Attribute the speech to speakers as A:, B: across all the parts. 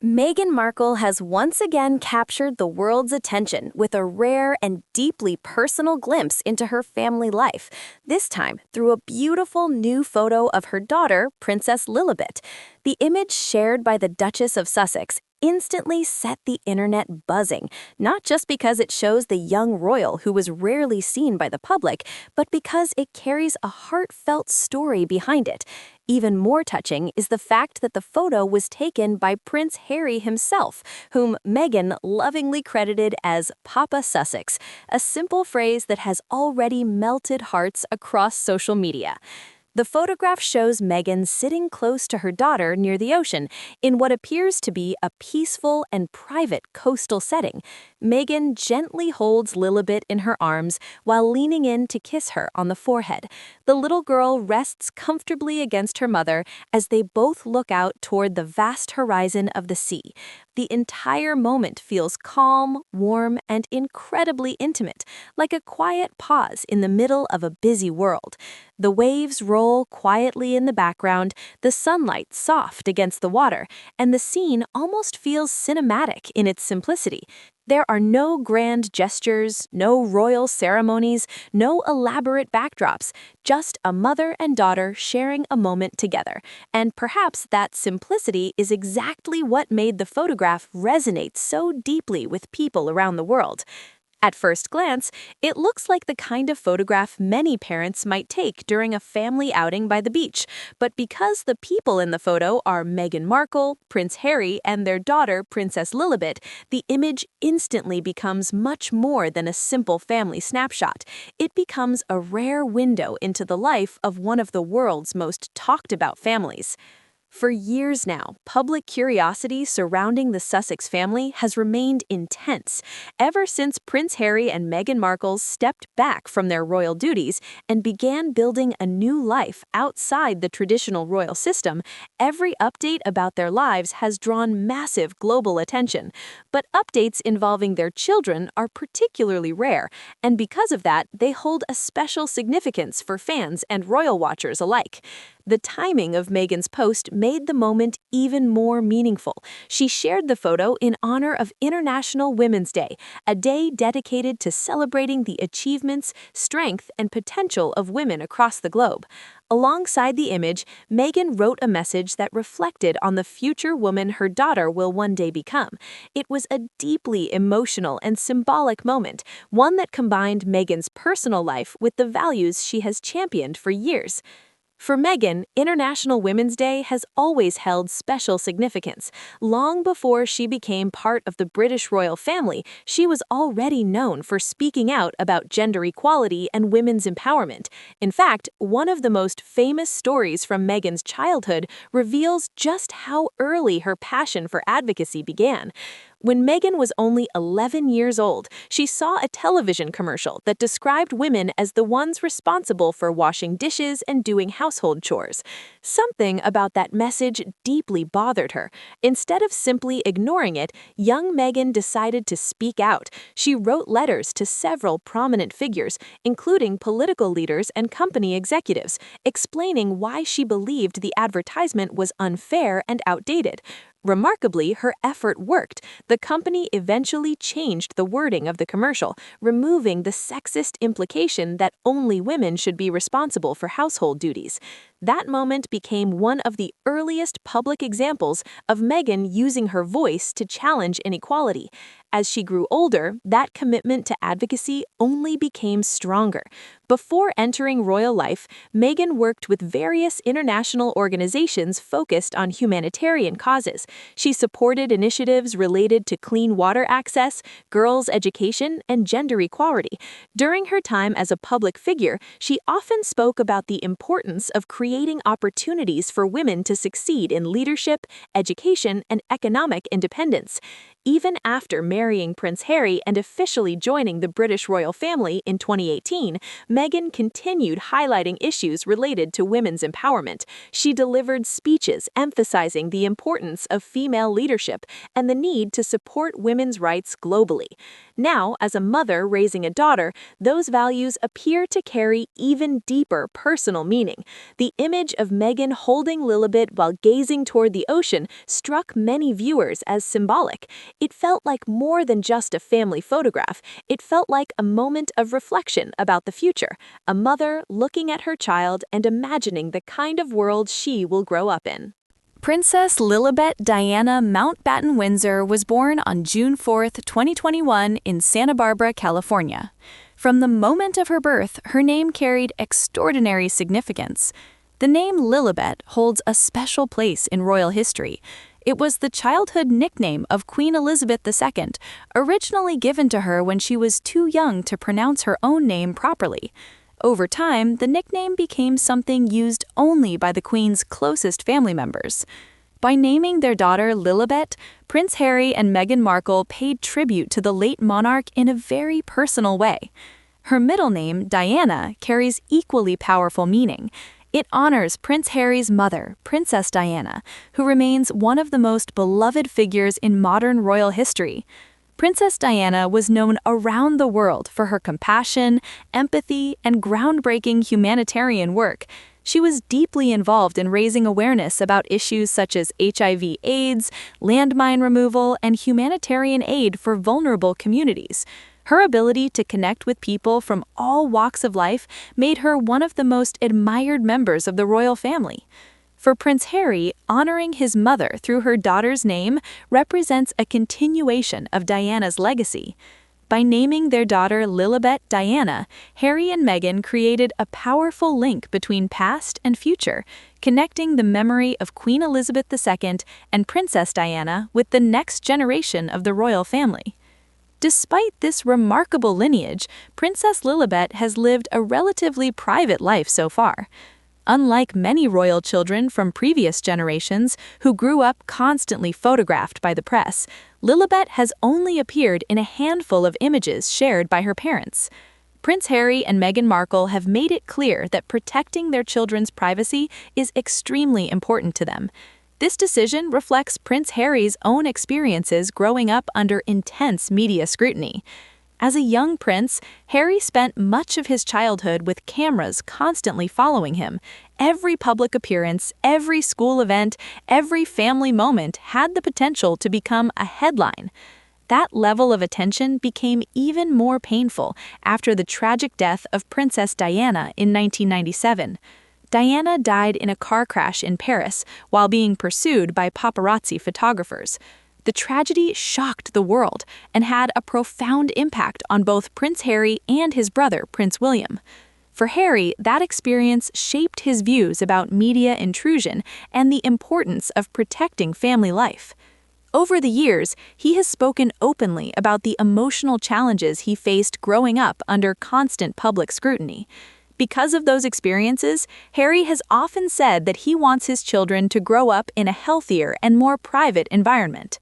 A: Meghan Markle has once again captured the world's attention with a rare and deeply personal glimpse into her family life, this time through a beautiful new photo of her daughter, Princess Lilibet. The image shared by the Duchess of Sussex instantly set the internet buzzing, not just because it shows the young royal who was rarely seen by the public, but because it carries a heartfelt story behind it. Even more touching is the fact that the photo was taken by Prince Harry himself, whom Meghan lovingly credited as Papa Sussex, a simple phrase that has already melted hearts across social media. The photograph shows Meghan sitting close to her daughter near the ocean in what appears to be a peaceful and private coastal setting. Meghan gently holds Lilibet in her arms while leaning in to kiss her on the forehead. The little girl rests comfortably against her mother as they both look out toward the vast horizon of the sea. The entire moment feels calm, warm, and incredibly intimate, like a quiet pause in the middle of a busy world. The waves roll quietly in the background, the sunlight soft against the water, and the scene almost feels cinematic in its simplicity. There are no grand gestures, no royal ceremonies, no elaborate backdrops, just a mother and daughter sharing a moment together. And perhaps that simplicity is exactly what made the photograph resonate so deeply with people around the world. At first glance, it looks like the kind of photograph many parents might take during a family outing by the beach. But because the people in the photo are Meghan Markle, Prince Harry, and their daughter, Princess Lilibet, the image instantly becomes much more than a simple family snapshot. It becomes a rare window into the life of one of the world's most talked about families. For years now, public curiosity surrounding the Sussex family has remained intense, ever since Prince Harry and Meghan Markle stepped back from their royal duties and began building a new life outside the traditional royal system. Every update about their lives has drawn massive global attention. But updates involving their children are particularly rare, and because of that, they hold a special significance for fans and royal watchers alike. The timing of Meghan's post made the moment even more meaningful. She shared the photo in honor of International Women's Day, a day dedicated to celebrating the achievements, strength, and potential of women across the globe. Alongside the image, Meghan wrote a message that reflected on the future woman her daughter will one day become. It was a deeply emotional and symbolic moment, one that combined Meghan's personal life with the values she has championed for years. For Meghan, International Women's Day has always held special significance. Long before she became part of the British royal family, she was already known for speaking out about gender equality and women's empowerment. In fact, one of the most famous stories from Meghan's childhood reveals just how early her passion for advocacy began. When Meghan was only 11 years old, she saw a television commercial that described women as the ones responsible for washing dishes and doing household chores. Something about that message deeply bothered her. Instead of simply ignoring it, young Meghan decided to speak out. She wrote letters to several prominent figures, including political leaders and company executives, explaining why she believed the advertisement was unfair and outdated. Remarkably, her effort worked. The company eventually changed the wording of the commercial, removing the sexist implication that only women should be responsible for household duties. That moment became one of the earliest public examples of Meghan using her voice to challenge inequality. As she grew older, that commitment to advocacy only became stronger. Before entering royal life, Meghan worked with various international organizations focused on humanitarian causes. She supported initiatives related to clean water access, girls' education, and gender equality. During her time as a public figure, she often spoke about the importance of creating opportunities for women to succeed in leadership, education, and economic independence. Even after marrying
B: marrying Prince Harry and officially joining the British royal family in 2018, Meghan continued highlighting issues related to women's empowerment. She delivered speeches emphasizing the importance of female leadership and the need to support women's rights globally. Now, as a mother raising a daughter, those values appear to carry even deeper personal meaning. The image of Meghan holding Lilibet while gazing toward the ocean struck many viewers as symbolic. It felt like more than just a family photograph. It felt like a moment of reflection about the future, a mother looking at her child and imagining the kind of world she will grow up in.
A: Princess Lilibet Diana Mountbatten Windsor was born on June 4, 2021 in Santa Barbara, California. From the moment of her birth, her name carried extraordinary significance. The name Lilibet holds a special place in royal history. It was the childhood nickname of Queen Elizabeth II, originally given to her when she was too young to pronounce her own name properly. Over time, the nickname became something used only by the Queen's closest family members. By naming their daughter Lilibet, Prince Harry and Meghan Markle paid tribute to the late monarch in a very personal way. Her middle name, Diana, carries equally powerful meaning. It honors Prince Harry's mother, Princess Diana, who remains one of the most beloved figures in modern royal history. Princess Diana was known around the world for her compassion, empathy, and groundbreaking humanitarian work. She was deeply involved in raising awareness about issues such as HIV/AIDS, landmine removal, and humanitarian aid for vulnerable communities. Her ability to connect with people from all walks of life made her one of the most admired members of the royal family. For Prince Harry, honoring his mother through her daughter's name represents a continuation of Diana's legacy. By naming their daughter Lilibet Diana, Harry and Meghan created a powerful link between past and future, connecting the memory of Queen Elizabeth II and Princess Diana with the next generation of the royal family. Despite this remarkable lineage, Princess Lilibet has lived a relatively private life so far. Unlike many royal children from previous generations who grew up constantly photographed by the press, Lilibet has only appeared in a handful of images shared by her parents. Prince Harry and Meghan Markle have made it clear that protecting their children's privacy is extremely important to them. This decision reflects Prince Harry's own experiences growing up under intense media scrutiny. As a young prince, Harry spent much of his childhood with cameras constantly following him. Every public appearance, every school event, every family moment had the potential to become a headline. That level of attention became even more painful after the tragic death of Princess Diana in 1997. Diana died in a car crash in Paris while being pursued by paparazzi photographers. The tragedy shocked the world and had a profound impact on both Prince Harry and his brother, Prince William. For Harry, that experience shaped his views about media intrusion and the importance of protecting family life. Over the years, he has spoken openly about the emotional challenges he faced growing up under constant public scrutiny. Because of those experiences, Harry has often said that he wants his children to grow up in a healthier and more private environment.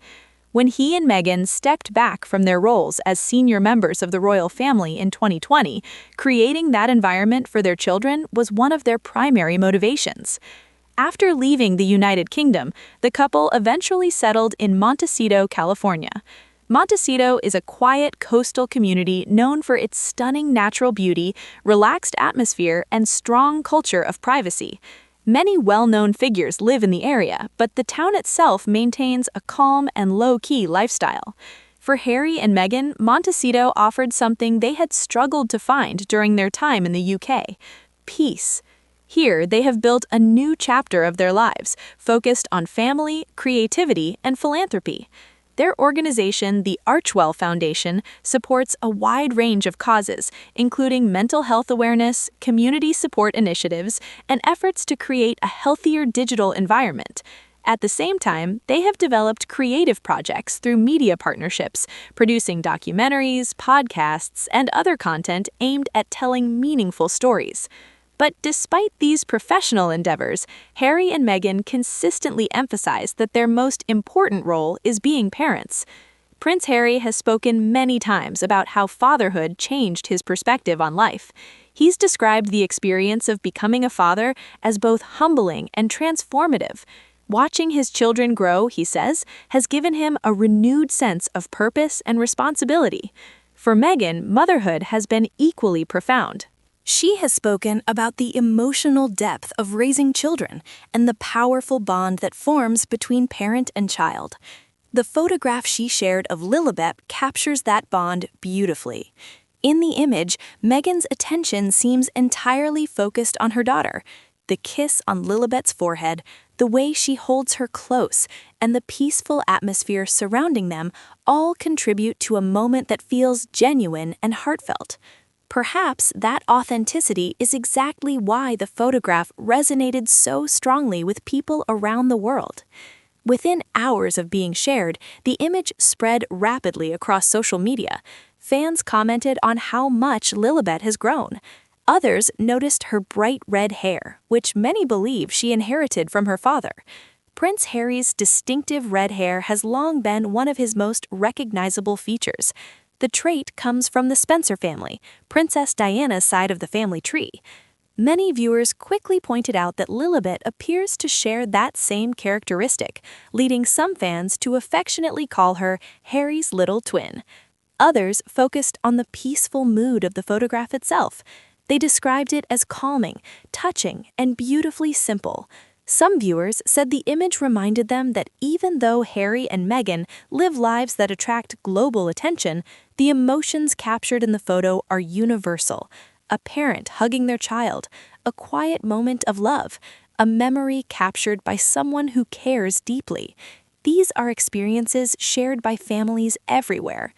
A: When he and Meghan stepped back from their roles as senior members of the royal family in 2020, creating that environment for their children was one of their primary motivations. After leaving the United Kingdom, the couple eventually settled in Montecito, California. Montecito is a quiet coastal community known for its stunning natural beauty, relaxed atmosphere, and strong culture of privacy. Many well-known figures live in the area, but the town itself maintains a calm and low-key lifestyle. For Harry and Meghan, Montecito offered something they had struggled to find during their time in the UK: peace. Here, they have built a new chapter of their lives, focused on family, creativity, and philanthropy. Their organization, the Archwell Foundation, supports a wide range of causes, including mental health awareness, community support initiatives, and efforts to create a healthier digital environment. At the same time, they have developed creative projects through media partnerships, producing documentaries, podcasts, and other content aimed at telling meaningful stories. But despite these professional endeavors, Harry and Meghan consistently emphasize that their most important role is being parents.
B: Prince Harry has spoken many times about how fatherhood changed his perspective on life. He's described the experience of becoming a father as both humbling and transformative. Watching his children grow, he says, has given him a renewed sense of purpose and responsibility. For Meghan, motherhood has been equally profound.
A: She has spoken about the emotional depth of raising children and the powerful bond that forms between parent and child. The photograph she shared of Lilibet captures that bond beautifully. In the image, Meghan's attention seems entirely focused on her daughter. The kiss on Lilibet's forehead, the way she holds her close, and the peaceful atmosphere surrounding them all contribute to a moment that feels genuine and heartfelt. Perhaps that authenticity is exactly why the photograph resonated so strongly with people around the world. Within hours of being shared, the image spread rapidly across social media. Fans commented on how much Lilibet has grown. Others noticed her bright red hair, which many believe she inherited from her father. Prince Harry's distinctive red hair has long been one of his most recognizable features. The trait comes from the Spencer family, Princess Diana's side of the family tree. Many viewers quickly pointed out that Lilibet appears to share that same characteristic, leading some fans to affectionately call her Harry's little twin. Others focused on the peaceful mood of the photograph itself. They described it as calming, touching, and beautifully simple. Some viewers said the image reminded them that even though Harry and Meghan live lives that attract global attention, the emotions captured in the photo are universal. A parent hugging their child, a quiet moment of love, a memory captured by someone who cares deeply. These are experiences shared by families everywhere.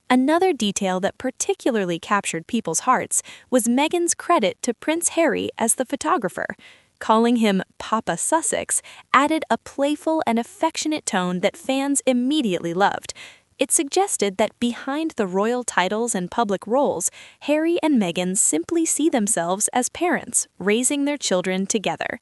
A: Another detail that particularly captured people's hearts was Meghan's credit to Prince Harry as the photographer. Calling him Papa Sussex added a playful and affectionate tone that fans immediately loved. It suggested that behind the royal titles and public roles, Harry and Meghan simply see themselves as parents, raising their children together.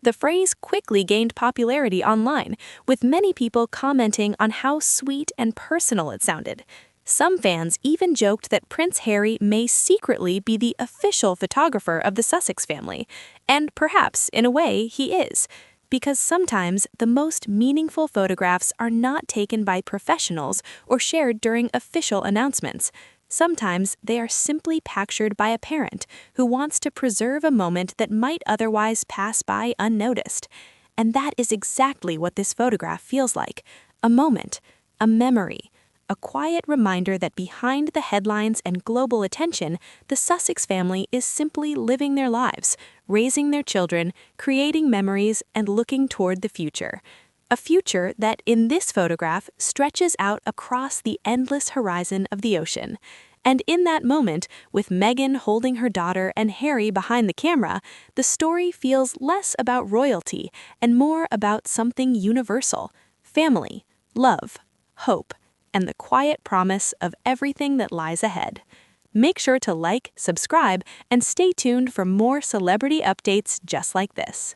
A: The phrase quickly gained popularity online, with many people commenting on how sweet and personal it sounded. Some fans even joked that Prince Harry may secretly be the official photographer of the Sussex family, and perhaps, in a way, he is. Because sometimes the most meaningful photographs are not taken by professionals or shared during official announcements. Sometimes they are simply captured by a parent who wants to preserve a moment that might otherwise pass by unnoticed. And that is exactly what this photograph feels like. A moment, a memory, a quiet reminder that behind the headlines and global attention, the Sussex family is simply living their lives, raising their children, creating memories, and looking toward the future. A future that, in this photograph, stretches out across the endless horizon of the ocean. And in that moment, with Meghan holding her daughter and Harry behind the camera, the story feels less about royalty and more about something universal: family, love, hope, and the quiet promise of everything that lies ahead. Make sure to like, subscribe, and stay tuned for more celebrity updates just like this.